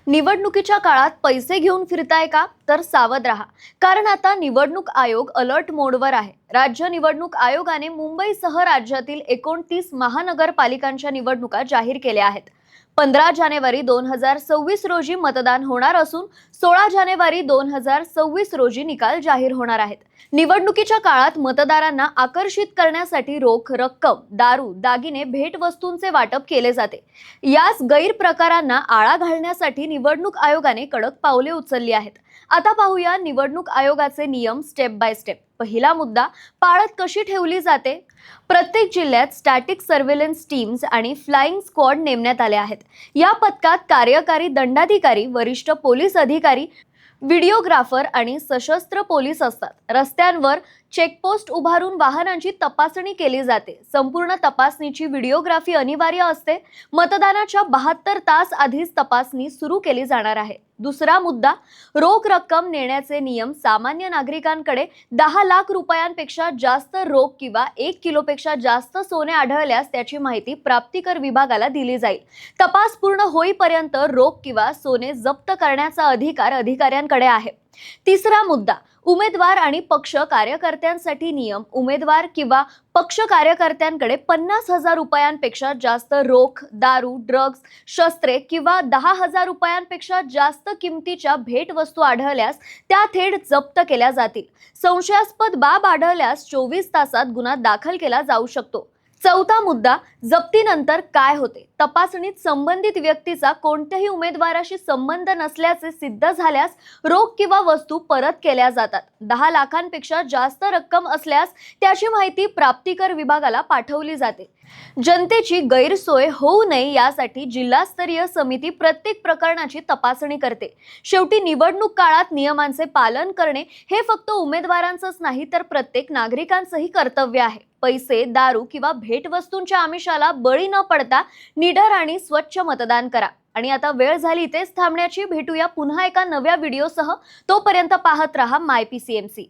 निवडणुकीच्या काळात पैसे घेऊन फिरताय का? तर सावध राहा. कारण आता निवडणूक आयोग अलर्ट मोडवर आहे. राज्य निवडणूक आयोगाने मुंबईसह राज्यातील 29 महानगरपालिकांच्या निवडणुका जाहीर केल्या आहेत. 15 जानेवारी 2026 रोजी मतदान होणार असून 16 जानेवारी 2026 रोजी निकाल जाहीर होणार आहेत. निवडणुकीच्या काळात मतदारांना आकर्षित करण्यासाठी रोख रक्कम, दारू, दागिने, भेटवस्तूंचे वाटप केले जाते. याच गैरप्रकारांना आळा घालण्यासाठी निवडणूक आयोगाने कडक पावले उचलली आहेत. आता पाहूया निवडणूक आयोगाचे नियम स्टेप बाय स्टेप. पहिला मुद्दा, पाळत कशी ठेवली जाते. प्रत्येक जिल्ह्यात स्टॅटिक सर्व्हेलन्स टीम्स आणि फ्लाइंग स्क्वॉड नेमण्यात आले आहेत. या पथकात कार्यकारी दंडाधिकारी, वरिष्ठ पोलीस अधिकारी, व्हिडिओग्राफर आणि सशस्त्र पोलीस असतात. रस्त्यांवर चेकपोस्ट उभारून वाहनांची तपासणी केली जाते. संपूर्ण तपासणीची व्हिडिओग्राफी अनिवार्य असते. मतदानाच्या 72 तास आधीच तपासणी सुरू केली जाणार आहे. दुसरा मुद्दा, रोख रक्कम नेण्याचे नियम. सामान्य नागरिकांकडे 10 लाख रुपयांपेक्षा जास्त रोख किंवा 1 किलोपेक्षा जास्त सोने आढळल्यास त्याची माहिती प्राप्तिकर विभागाला दिली जाईल. तपास पूर्ण होईपर्यंत रोख किंवा सोने जप्त करण्याचा अधिकार अधिकाऱ्यांकडे आहे. तिसरा मुद्दा, उमेदवार आणि पक्ष कार्यकर्त्यांसाठी नियम. उमेदवार किंवा पक्ष कार्यकर्त्यांकडे 50,000 रुपयांपेक्षा जास्त रोख, दारू, ड्रग्ज, शस्त्रे किंवा 10,000 रुपयांपेक्षा जास्त किमतीच्या भेटवस्तू आढळल्यास त्या थेट जप्त केल्या जातील. संशयास्पद बाब आढळल्यास 24 तासात गुन्हा दाखल केला जाऊ शकतो. चौथा मुद्दा, जप्तीनंतर काय होते. तपासणीत संबंधित व्यक्तीचा कोणत्याही उमेदवाराशी संबंध नसल्याचे सिद्ध झाल्यास रोख किंवा वस्तू परत केल्या जातात. 10 लाखांपेक्षा जास्त रक्कम असल्यास त्याची माहिती प्राप्तिकर विभागाला पाठवली जाते. जनतेची गैरसोय होऊ नये यासाठी जिल्हास्तरीय समिती प्रत्येक प्रकरणाची तपासणी करते. शेवटी निवडणूक काळात नियमांचे पालन करणे हे फक्त उमेदवारांचंच नाही तर प्रत्येक नागरिकांचंही कर्तव्य आहे. पैसे, दारू किंवा भेटवस्तूंच्या आमिषाला बळी न पडता निडर आणि स्वच्छ मतदान करा. आणि आता वेळ झाली इथेच थांबण्याची. भेटूया पुन्हा एका नव्या व्हिडिओसह. तोपर्यंत पाहत रहा मायपीसीएमसी.